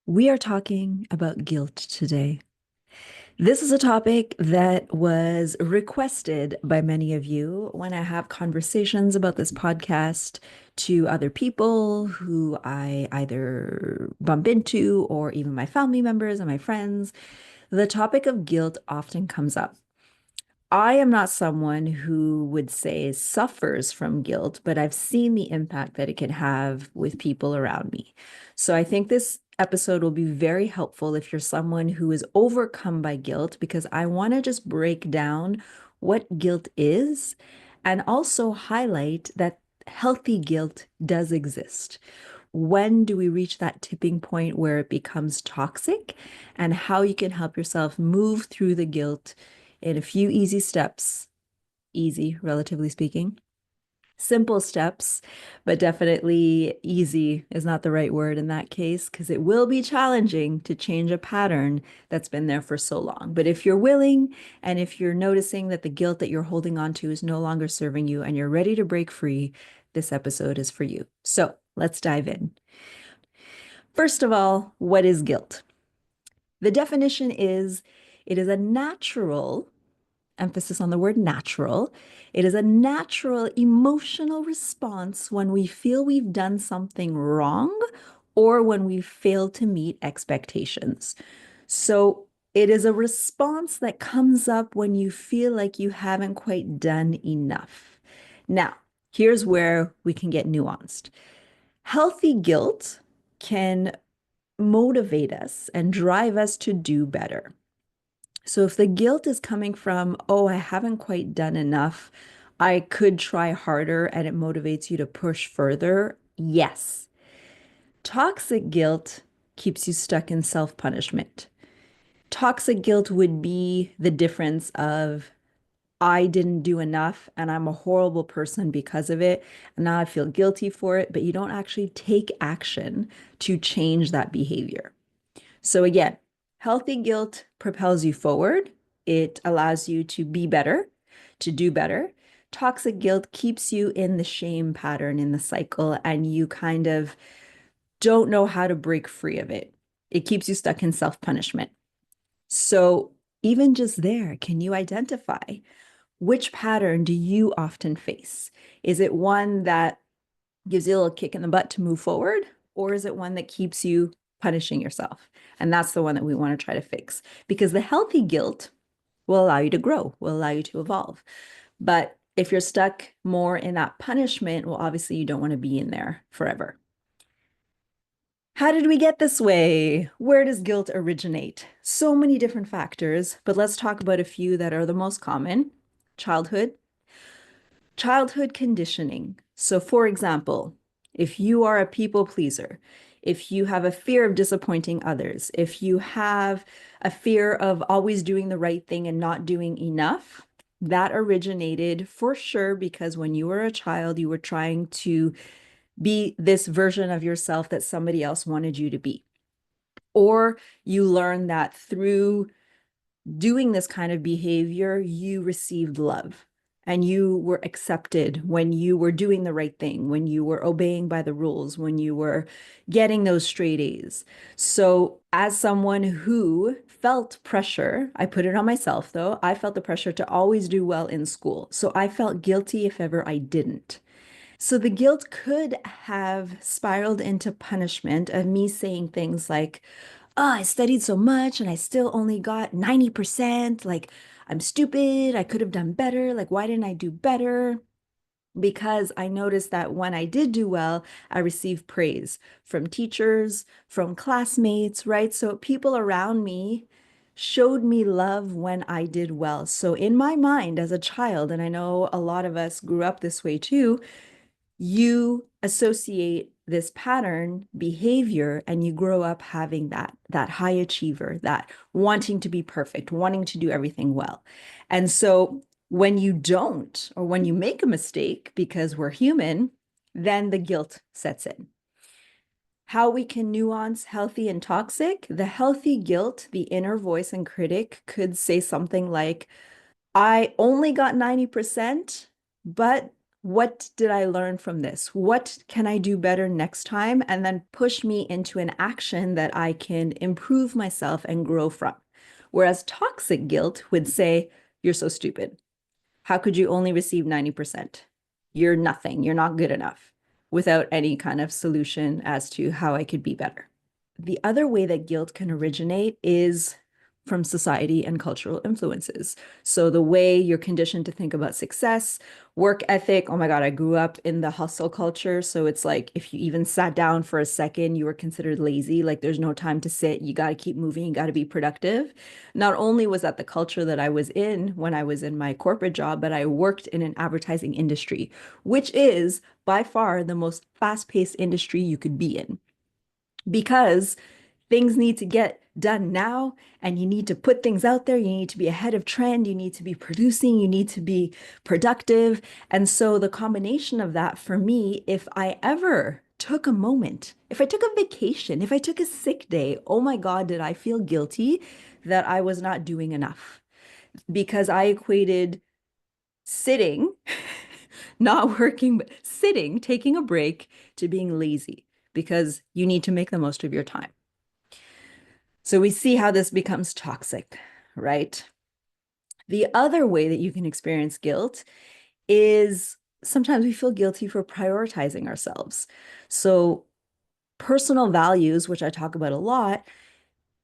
We are talking about guilt today. This is a topic that was requested by many of you when I have conversations about this podcast to other people who I either bump into or even my family members and my friends. The topic of guilt often comes up. I am not someone who would say suffers from guilt, but I've seen the impact that it can have with people around me. So I think this episode will be very helpful if you're someone who is overcome by guilt, because I want to just break down what guilt is and also highlight that healthy guilt does exist. When do we reach that tipping point where it becomes toxic, and how you can help yourself move through the guilt in a few easy steps, easy, relatively speaking, simple steps, but definitely easy is not the right word in that case, because it will be challenging to change a pattern that's been there for so long. But if you're willing, and if you're noticing that the guilt that you're holding on to is no longer serving you and you're ready to break free, this episode is for you. So let's dive in. First of all, what is guilt? The definition is it is a natural, emphasis on the word natural. It is a natural emotional response when we feel we've done something wrong or when we fail to meet expectations. So it is a response that comes up when you feel like you haven't quite done enough. Now, here's where we can get nuanced. Healthy guilt can motivate us and drive us to do better. So if the guilt is coming from, oh, I haven't quite done enough, I could try harder, and it motivates you to push further, yes. Toxic guilt keeps you stuck in self-punishment. Toxic guilt would be the difference of, I didn't do enough and I'm a horrible person because of it. And now I feel guilty for it, but you don't actually take action to change that behavior. So again, healthy guilt propels you forward. It allows you to be better, to do better. Toxic guilt keeps you in the shame pattern, in the cycle, and you kind of don't know how to break free of it. It keeps you stuck in self-punishment. So even just there, can you identify which pattern do you often face? Is it one that gives you a little kick in the butt to move forward? Or is it one that keeps you punishing yourself? And that's the one that we want to try to fix, because the healthy guilt will allow you to grow, will allow you to evolve. But if you're stuck more in that punishment, well, obviously you don't want to be in there forever. How did we get this way? Where does guilt originate? So many different factors, but let's talk about a few that are the most common. Childhood, childhood conditioning. So, for example, if you are a people pleaser, if you have a fear of disappointing others, if you have a fear of always doing the right thing and not doing enough, that originated for sure because when you were a child, you were trying to be this version of yourself that somebody else wanted you to be. Or you learned that through doing this kind of behavior, you received love and you were accepted when you were doing the right thing, when you were obeying by the rules, when you were getting those straight A's. So, as someone who felt pressure, I put it on myself though, I felt the pressure to always do well in school. So, I felt guilty if ever I didn't. So the guilt could have spiraled into punishment of me saying things like, oh, I studied so much and I still only got 90%. Like, I'm stupid. I could have done better. Like, why didn't I do better? Because I noticed that when I did do well, I received praise from teachers, from classmates, right? So people around me showed me love when I did well. So in my mind as a child, and I know a lot of us grew up this way too, you associate this pattern behavior and you grow up having that high achiever, that wanting to be perfect, wanting to do everything well. And so when you don't, or when you make a mistake, because we're human, then the guilt sets in. How we can nuance healthy and toxic: the healthy guilt, the inner voice and critic could say something like, I only got 90%, but What did I learn from this? What can I do better next time? And then push me into an action that I can improve myself and grow from. Whereas toxic guilt would say, you're so stupid. How could you only receive 90%? You're nothing. You're not good enough, without any kind of solution as to how I could be better. The other way that guilt can originate is from society and cultural influences. So the way you're conditioned to think about success, work ethic. Oh my God, I grew up in the hustle culture. So it's like if you even sat down for a second, you were considered lazy. Like there's no time to sit. You got to keep moving. You got to be productive. Not only was that the culture that I was in when I was in my corporate job, but I worked in an advertising industry, which is by far the most fast-paced industry you could be in, because things need to get done now and you need to put things out there. You need to be ahead of trend. You need to be producing. You need to be productive. And so the combination of that for me, if I ever took a moment, if I took a vacation, if I took a sick day, oh my God, did I feel guilty that I was not doing enough, because I equated sitting, not working, but sitting, taking a break, to being lazy, because you need to make the most of your time. So we see how this becomes toxic, right? The other way that you can experience guilt is sometimes we feel guilty for prioritizing ourselves. So personal values, which I talk about a lot,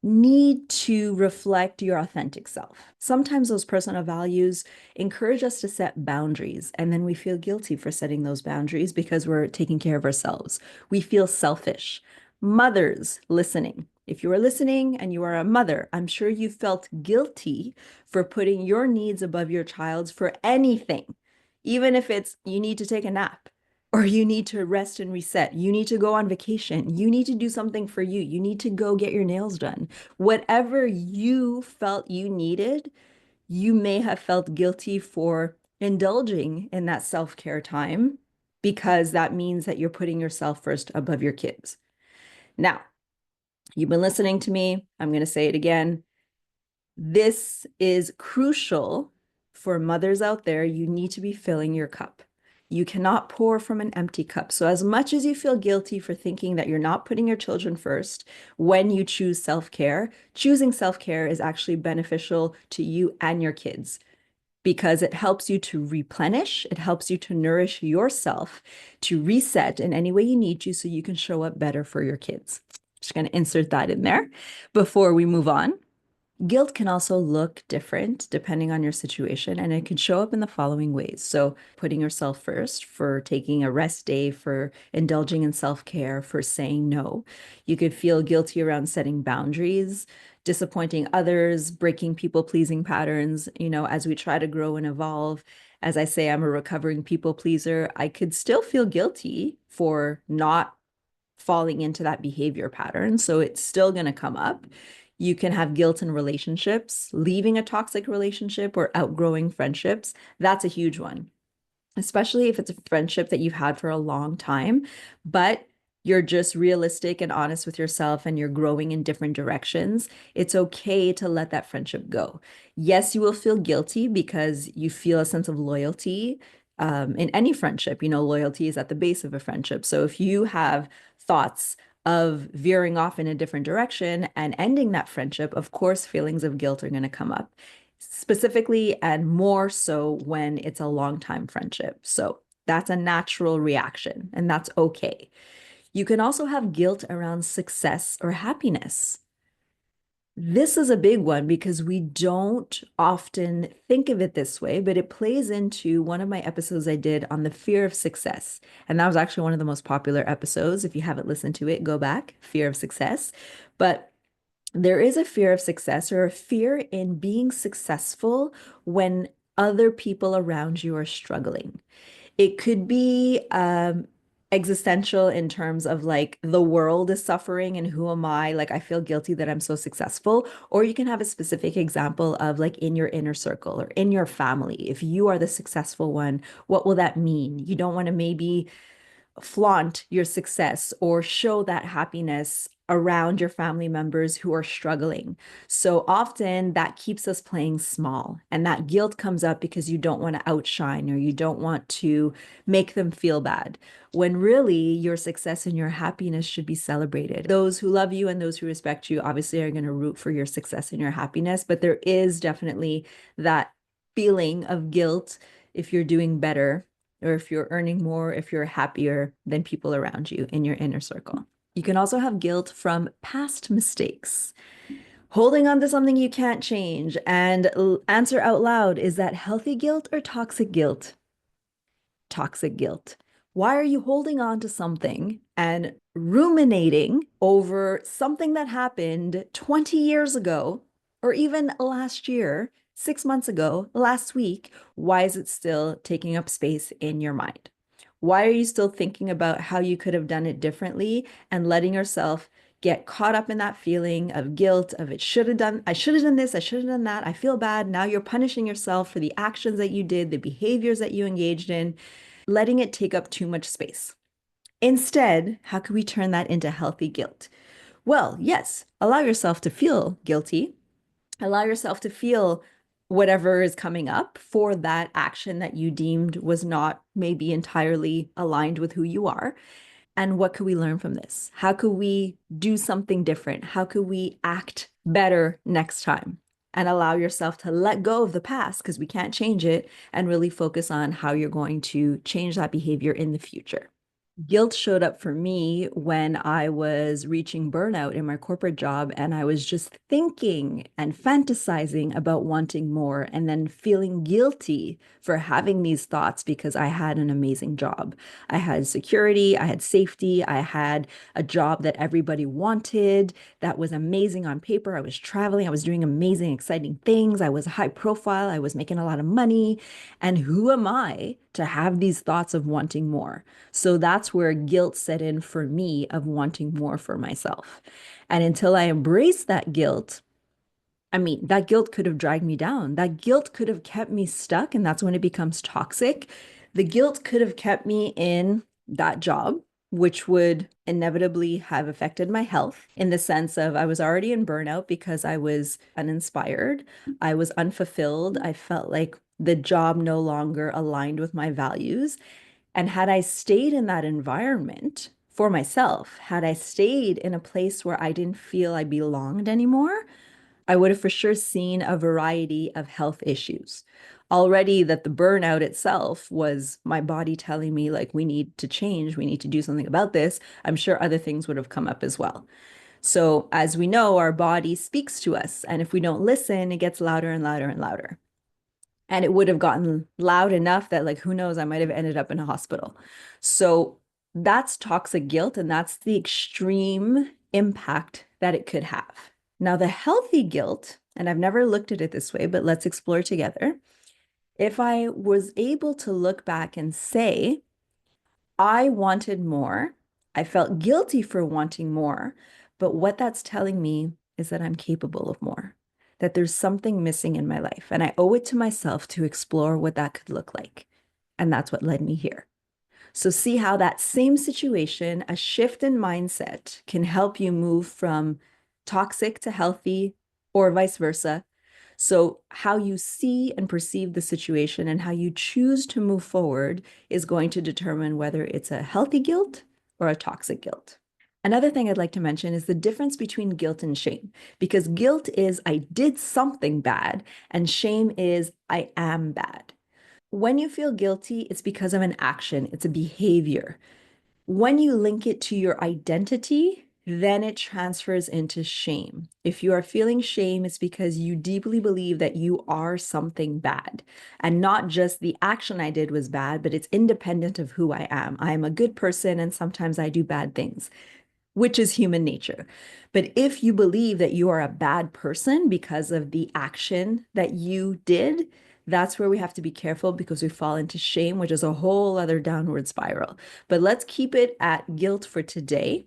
need to reflect your authentic self. Sometimes those personal values encourage us to set boundaries, and then we feel guilty for setting those boundaries because we're taking care of ourselves. We feel selfish. Mothers listening, if you are listening and you are a mother, I'm sure you felt guilty for putting your needs above your child's for anything, even if it's you need to take a nap, or you need to rest and reset. You need to go on vacation. You need to do something for you. You need to go get your nails done. Whatever you felt you needed, you may have felt guilty for indulging in that self-care time, because that means that you're putting yourself first above your kids. Now, you've been listening to me. I'm going to say it again. This is crucial for mothers out there. You need to be filling your cup. You cannot pour from an empty cup. So as much as you feel guilty for thinking that you're not putting your children first when you choose self-care, choosing self-care is actually beneficial to you and your kids, because it helps you to replenish, it helps you to nourish yourself, to reset in any way you need to so you can show up better for your kids. Just going to insert that in there before we move on. Guilt can also look different depending on your situation, and it can show up in the following ways. So putting yourself first, for taking a rest day, for indulging in self-care, for saying no. You could feel guilty around setting boundaries, disappointing others, breaking people-pleasing patterns. You know, as we try to grow and evolve, as I say, I'm a recovering people pleaser. I could still feel guilty for not falling into that behavior pattern. So it's still going to come up. You can have guilt in relationships, leaving a toxic relationship or outgrowing friendships. That's a huge one, especially if it's a friendship that you've had for a long time, but you're just realistic and honest with yourself and you're growing in different directions. It's okay to let that friendship go. Yes, you will feel guilty because you feel a sense of loyalty. In any friendship, you know, loyalty is at the base of a friendship. So if you have thoughts of veering off in a different direction and ending that friendship, of course, feelings of guilt are going to come up, specifically and more so when it's a long-time friendship. So that's a natural reaction, and that's okay. You can also have guilt around success or happiness. This is a big one because we don't often think of it this way, but it plays into one of my episodes I did on the fear of success. And that was actually one of the most popular episodes. If you haven't listened to it, go back, fear of success. But there is a fear of success, or a fear in being successful when other people around you are struggling. It could be existential in terms of like the world is suffering and who am I? Like I feel guilty that I'm so successful. Or you can have a specific example of like in your inner circle or in your family. If you are the successful one, what will that mean? You don't want to maybe flaunt your success or show that happiness around your family members who are struggling. So often that keeps us playing small, and that guilt comes up because you don't want to outshine or you don't want to make them feel bad, when really your success and your happiness should be celebrated. Those who love you and those who respect you obviously are going to root for your success and your happiness, but there is definitely that feeling of guilt if you're doing better or if you're earning more, if you're happier than people around you in your inner circle. You can also have guilt from past mistakes. Holding on to something you can't change. And answer out loud, is that healthy guilt or toxic guilt? Toxic guilt. Why are you holding on to something and ruminating over something that happened 20 years ago, or even last year, 6 months ago, last week? Why is it still taking up space in your mind? Why are you still thinking about how you could have done it differently and letting yourself get caught up in that feeling of guilt of I should have done this, I should have done that, I feel bad. Now you're punishing yourself for the actions that you did, the behaviors that you engaged in, letting it take up too much space. Instead, how can we turn that into healthy guilt? Well, yes, allow yourself to feel guilty, allow yourself to feel whatever is coming up for that action that you deemed was not maybe entirely aligned with who you are. And what could we learn from this? How could we do something different? How could we act better next time? And allow yourself to let go of the past because we can't change it and really focus on how you're going to change that behavior in the future. Guilt showed up for me when I was reaching burnout in my corporate job, and I was just thinking and fantasizing about wanting more and then feeling guilty for having these thoughts because I had an amazing job. I had security, I had safety, I had a job that everybody wanted that was amazing on paper. I was traveling, I was doing amazing, exciting things. I was high profile, I was making a lot of money. And who am I to have these thoughts of wanting more? So that's where guilt set in for me of wanting more for myself. And until I embraced that guilt, I mean, that guilt could have dragged me down. That guilt could have kept me stuck. And that's when it becomes toxic. The guilt could have kept me in that job, which would inevitably have affected my health in the sense of I was already in burnout because I was uninspired. I was unfulfilled. I felt like the job no longer aligned with my values. And had I stayed in that environment for myself, had I stayed in a place where I didn't feel I belonged anymore, I would have for sure seen a variety of health issues. Already, that the burnout itself was my body telling me, like, we need to change, we need to do something about this. I'm sure other things would have come up as well. So, as we know, our body speaks to us. And if we don't listen, it gets louder and louder and louder. And it would have gotten loud enough that, like, who knows, I might have ended up in a hospital. So that's toxic guilt, and that's the extreme impact that it could have. Now, the healthy guilt, and I've never looked at it this way, but let's explore together. If I was able to look back and say, I wanted more, I felt guilty for wanting more, but what that's telling me is that I'm capable of more, that there's something missing in my life, and I owe it to myself to explore what that could look like. And that's what led me here. So, see how that same situation, a shift in mindset, can help you move from toxic to healthy or vice versa. So, how you see and perceive the situation and how you choose to move forward is going to determine whether it's a healthy guilt or a toxic guilt. Another thing I'd like to mention is the difference between guilt and shame, because guilt is I did something bad, and shame is I am bad. When you feel guilty, it's because of an action, it's a behavior. When you link it to your identity, then it transfers into shame. If you are feeling shame, it's because you deeply believe that you are something bad. And not just the action I did was bad, but it's independent of who I am. I am a good person and sometimes I do bad things, which is human nature. But if you believe that you are a bad person because of the action that you did, that's where we have to be careful because we fall into shame, which is a whole other downward spiral. But let's keep it at guilt for today,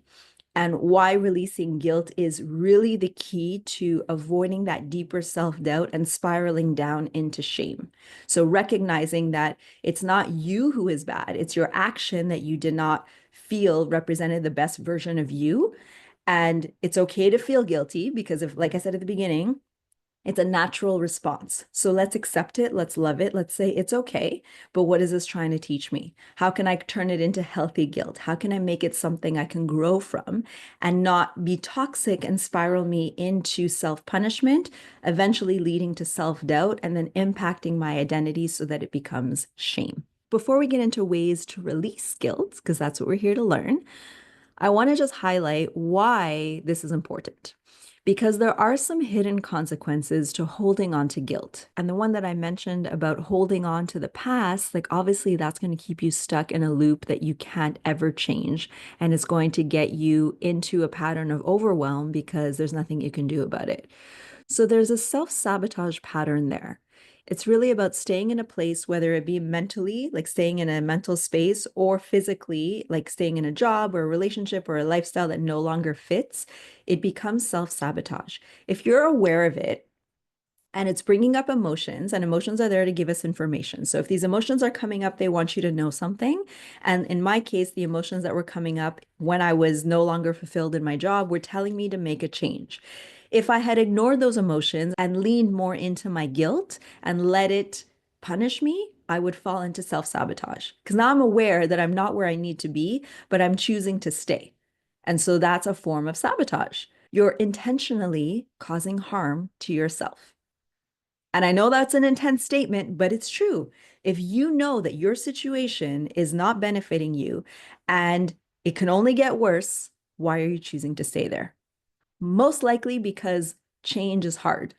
and why releasing guilt is really the key to avoiding that deeper self-doubt and spiraling down into shame. So recognizing that it's not you who is bad, it's your action that you did not feel represented the best version of you, And it's okay to feel guilty because if, like I said at the beginning, it's a natural response. So let's accept it. Let's love it. Let's say it's okay. But what is this trying to teach me? How can I turn it into healthy guilt? How can I make it something I can grow from and not be toxic and spiral me into self-punishment, eventually leading to self-doubt and then impacting my identity so that it becomes shame? Before we get into ways to release guilt, because that's what we're here to learn, I want to just highlight why this is important. Because there are some hidden consequences to holding on to guilt. And the one that I mentioned about holding on to the past, like obviously that's going to keep you stuck in a loop that you can't ever change. And it's going to get you into a pattern of overwhelm because there's nothing you can do about it. So there's a self-sabotage pattern there. It's really about staying in a place, whether it be mentally, like staying in a mental space, or physically, like staying in a job or a relationship or a lifestyle that no longer fits. It becomes self-sabotage. If you're aware of it, and it's bringing up emotions, and emotions are there to give us information. So if these emotions are coming up, they want you to know something. And in my case, the emotions that were coming up when I was no longer fulfilled in my job were telling me to make a change. If I had ignored those emotions and leaned more into my guilt and let it punish me, I would fall into self-sabotage. Because now I'm aware that I'm not where I need to be, but I'm choosing to stay. And so that's a form of sabotage. You're intentionally causing harm to yourself. And I know that's an intense statement, but it's true. If you know that your situation is not benefiting you and it can only get worse, why are you choosing to stay there? Most likely because change is hard.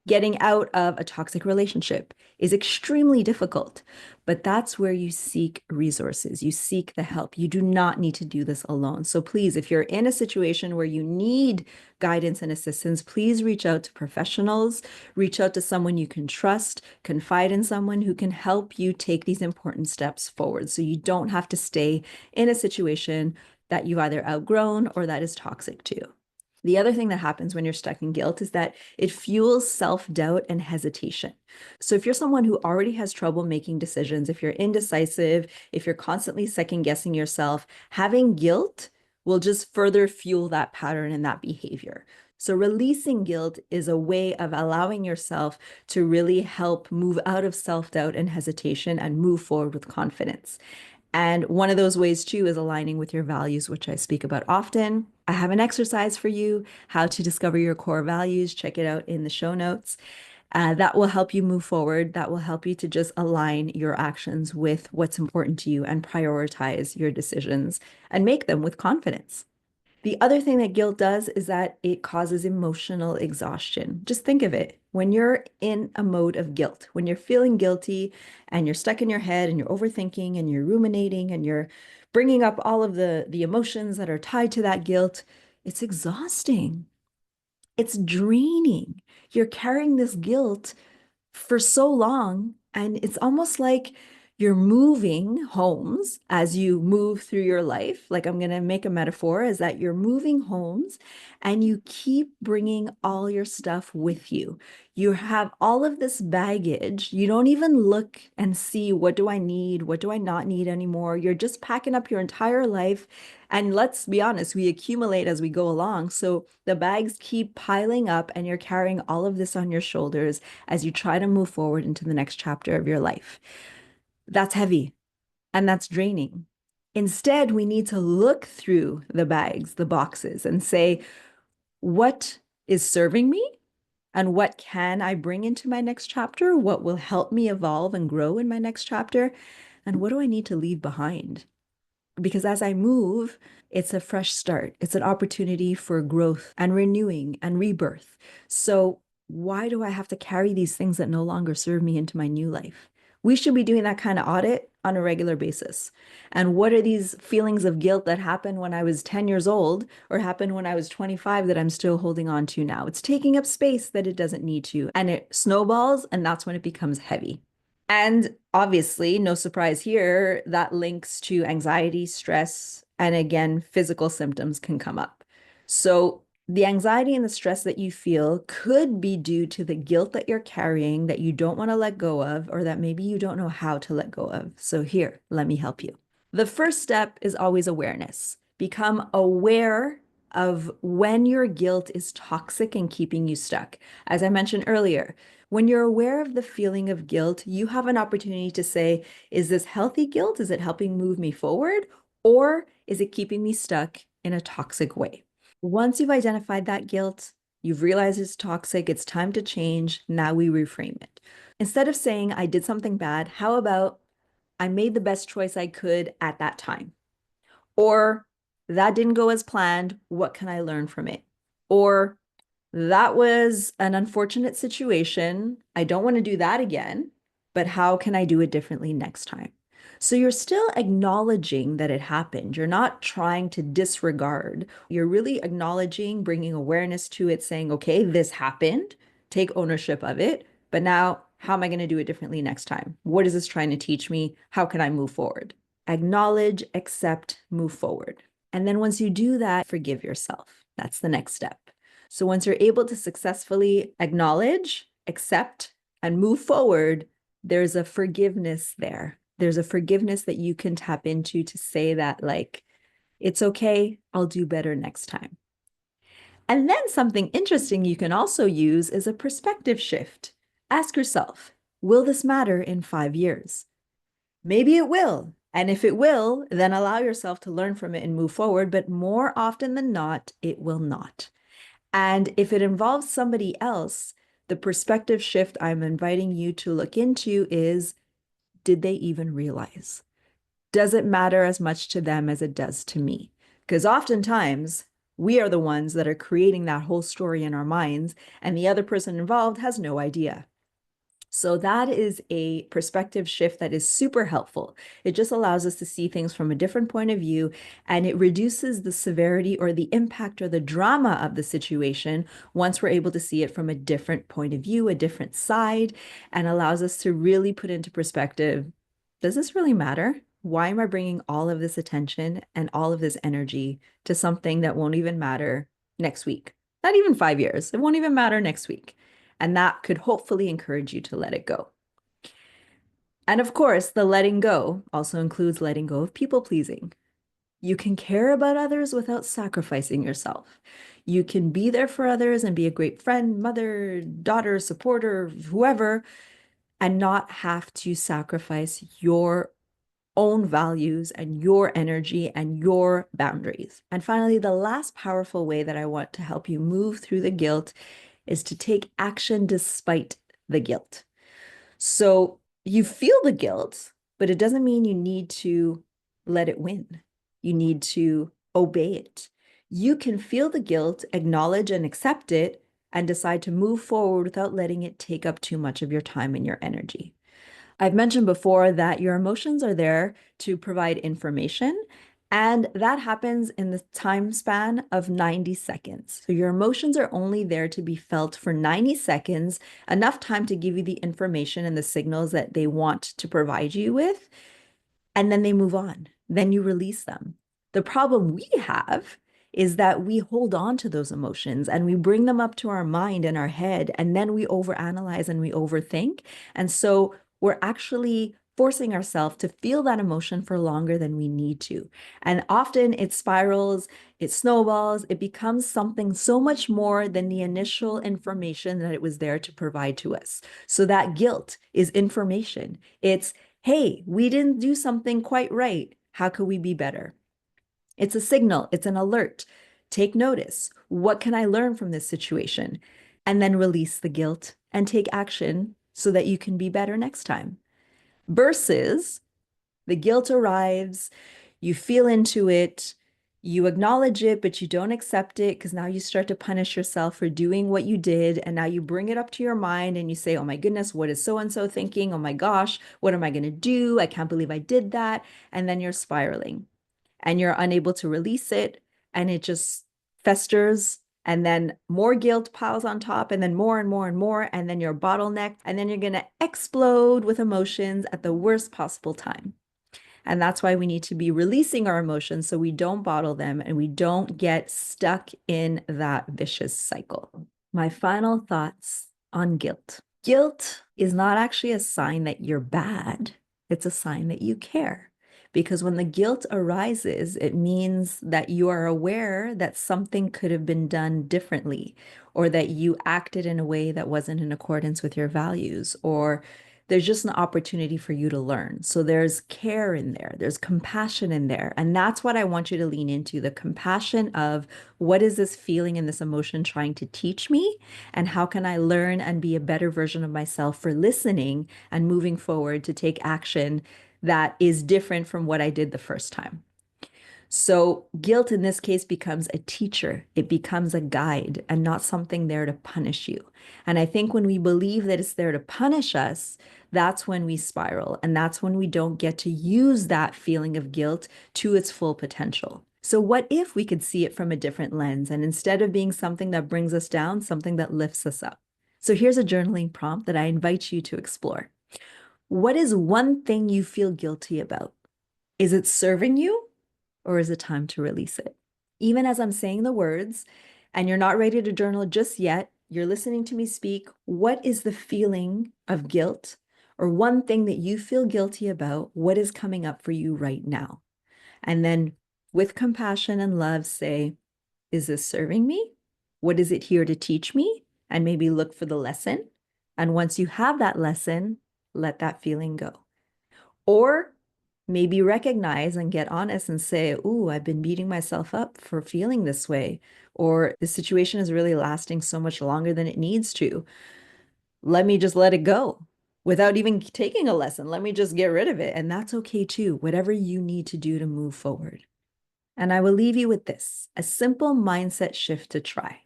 Getting out of a toxic relationship is extremely difficult, but that's where you seek resources. You seek the help. You do not need to do this alone. So please, if you're in a situation where you need guidance and assistance, please reach out to professionals, reach out to someone you can trust, confide in someone who can help you take these important steps forward so you don't have to stay in a situation that you've either outgrown or that is toxic to you. The other thing that happens when you're stuck in guilt is that it fuels self-doubt and hesitation. So if you're someone who already has trouble making decisions, if you're indecisive, if you're constantly second-guessing yourself, having guilt will just further fuel that pattern and that behavior. So releasing guilt is a way of allowing yourself to really help move out of self-doubt and hesitation and move forward with confidence. And one of those ways too is aligning with your values, which I speak about often. I have an exercise for you, how to discover your core values. Check it out in the show notes. That will help you move forward. That will help you to just align your actions with what's important to you and prioritize your decisions and make them with confidence. The other thing that guilt does is that it causes emotional exhaustion. Just think of it. When you're in a mode of guilt, when you're feeling guilty and you're stuck in your head and you're overthinking and you're ruminating and you're bringing up all of the emotions that are tied to that guilt, it's exhausting. It's draining. You're carrying this guilt for so long. And it's almost like you're moving homes as you move through your life. Like I'm going to make a metaphor is that you're moving homes and you keep bringing all your stuff with you. You have all of this baggage. You don't even look and see what do I need? What do I not need anymore? You're just packing up your entire life. And let's be honest, we accumulate as we go along. So the bags keep piling up and you're carrying all of this on your shoulders as you try to move forward into the next chapter of your life. That's heavy and that's draining. Instead, we need to look through the bags, the boxes, and say, what is serving me? And what can I bring into my next chapter? What will help me evolve and grow in my next chapter? And what do I need to leave behind? Because as I move, it's a fresh start. It's an opportunity for growth and renewing and rebirth. So why do I have to carry these things that no longer serve me into my new life? We should be doing that kind of audit on a regular basis. And what are these feelings of guilt that happened when I was 10 years old or happened when I was 25 that I'm still holding on to now? It's taking up space that it doesn't need to, and it snowballs, and that's when it becomes heavy. And obviously, no surprise here, that links to anxiety, stress, and again, physical symptoms can come up. So the anxiety and the stress that you feel could be due to the guilt that you're carrying that you don't want to let go of, or that maybe you don't know how to let go of. So here, let me help you. The first step is always awareness. Become aware of when your guilt is toxic and keeping you stuck. As I mentioned earlier, when you're aware of the feeling of guilt, you have an opportunity to say, is this healthy guilt? Is it helping move me forward? Or is it keeping me stuck in a toxic way? Once you've identified that guilt, you've realized it's toxic, it's time to change. Now we reframe it. Instead of saying, I did something bad, how about I made the best choice I could at that time? Or that didn't go as planned. What can I learn from it? Or that was an unfortunate situation. I don't want to do that again, but how can I do it differently next time? So you're still acknowledging that it happened. You're not trying to disregard. You're really acknowledging, bringing awareness to it, saying, okay, this happened, take ownership of it. But now, how am I going to do it differently next time? What is this trying to teach me? How can I move forward? Acknowledge, accept, move forward. And then once you do that, forgive yourself. That's the next step. So once you're able to successfully acknowledge, accept, and move forward, there's a forgiveness there. There's a forgiveness that you can tap into to say that, like, it's okay, I'll do better next time. And then something interesting you can also use is a perspective shift. Ask yourself, will this matter in 5 years? Maybe it will. And if it will, then allow yourself to learn from it and move forward. But more often than not, it will not. And if it involves somebody else, the perspective shift I'm inviting you to look into is, did they even realize? Does it matter as much to them as it does to me? Because oftentimes we are the ones that are creating that whole story in our minds, and the other person involved has no idea. So that is a perspective shift that is super helpful. It just allows us to see things from a different point of view, and it reduces the severity or the impact or the drama of the situation once we're able to see it from a different point of view, a different side, and allows us to really put into perspective, does this really matter? Why am I bringing all of this attention and all of this energy to something that won't even matter next week? Not even 5 years. It won't even matter next week. And that could hopefully encourage you to let it go. And of course, the letting go also includes letting go of people pleasing. You can care about others without sacrificing yourself. You can be there for others and be a great friend, mother, daughter, supporter, whoever, and not have to sacrifice your own values and your energy and your boundaries. And finally, the last powerful way that I want to help you move through the guilt is to take action despite the guilt. So you feel the guilt, but it doesn't mean you need to let it win. You need to obey it. You can feel the guilt, acknowledge and accept it, and decide to move forward without letting it take up too much of your time and your energy. I've mentioned before that your emotions are there to provide information, and that happens in the time span of 90 seconds. So your emotions are only there to be felt for 90 seconds, enough time to give you the information and the signals that they want to provide you with, and then they move on. Then you release them. The problem we have is that we hold on to those emotions and we bring them up to our mind and our head, and then we overanalyze and we overthink. And so we're actually forcing ourselves to feel that emotion for longer than we need to. And often it spirals, it snowballs, it becomes something so much more than the initial information that it was there to provide to us. So that guilt is information. It's, hey, we didn't do something quite right. How could we be better? It's a signal, it's an alert. Take notice. What can I learn from this situation? And then release the guilt and take action so that you can be better next time. Versus the guilt arrives, you feel into it, you acknowledge it, but you don't accept it because now you start to punish yourself for doing what you did. And now you bring it up to your mind and you say, oh my goodness, what is so-and-so thinking? Oh my gosh, what am I going to do? I can't believe I did that. And then you're spiraling and you're unable to release it. And it just festers. And then more guilt piles on top, and then more and more and more. And then you're bottlenecked. And then you're going to explode with emotions at the worst possible time. And that's why we need to be releasing our emotions so we don't bottle them and we don't get stuck in that vicious cycle. My final thoughts on guilt. Guilt is not actually a sign that you're bad. It's a sign that you care. Because when the guilt arises, it means that you are aware that something could have been done differently, or that you acted in a way that wasn't in accordance with your values, or there's just an opportunity for you to learn. So there's care in there, there's compassion in there. And that's what I want you to lean into, the compassion of what is this feeling and this emotion trying to teach me? And how can I learn and be a better version of myself for listening and moving forward to take action that is different from what I did the first time? So, guilt in this case becomes a teacher. It becomes a guide and not something there to punish you. And I think when we believe that it's there to punish us, that's when we spiral. And that's when we don't get to use that feeling of guilt to its full potential. So, what if we could see it from a different lens and instead of being something that brings us down, something that lifts us up? So, here's a journaling prompt that I invite you to explore. What is one thing you feel guilty about? Is it serving you? Or is it time to release it? Even as I'm saying the words and you're not ready to journal just yet, you're listening to me speak. What is the feeling of guilt or one thing that you feel guilty about? What is coming up for you right now? And then with compassion and love, say, is this serving me? What is it here to teach me? And maybe look for the lesson. And once you have that lesson, let that feeling go. Or maybe recognize and get honest and say, ooh, I've been beating myself up for feeling this way, or the situation is really lasting so much longer than it needs to. Let me just let it go without even taking a lesson. Let me just get rid of it. And that's okay too, whatever you need to do to move forward. And I will leave you with this, a simple mindset shift to try.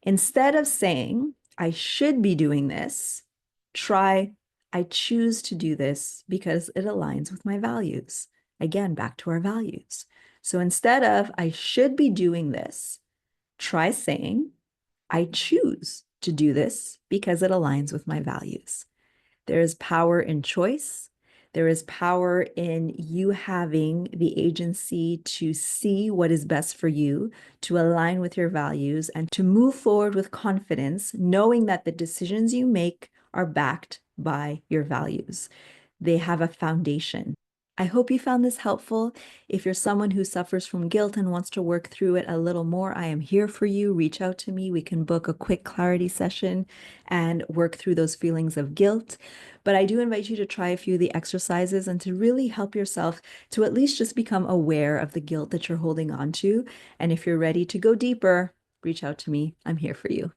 Instead of saying, I should be doing this, try, I choose to do this because it aligns with my values. Again, back to our values. So instead of, I should be doing this, try saying, I choose to do this because it aligns with my values. There is power in choice. There is power in you having the agency to see what is best for you, to align with your values, and to move forward with confidence, knowing that the decisions you make are backed by your values. They have a foundation. I hope you found this helpful. If you're someone who suffers from guilt and wants to work through it a little more, I am here for you. Reach out to me. We can book a quick clarity session and work through those feelings of guilt. But I do invite you to try a few of the exercises and to really help yourself to at least just become aware of the guilt that you're holding on to. And if you're ready to go deeper, reach out to me. I'm here for you.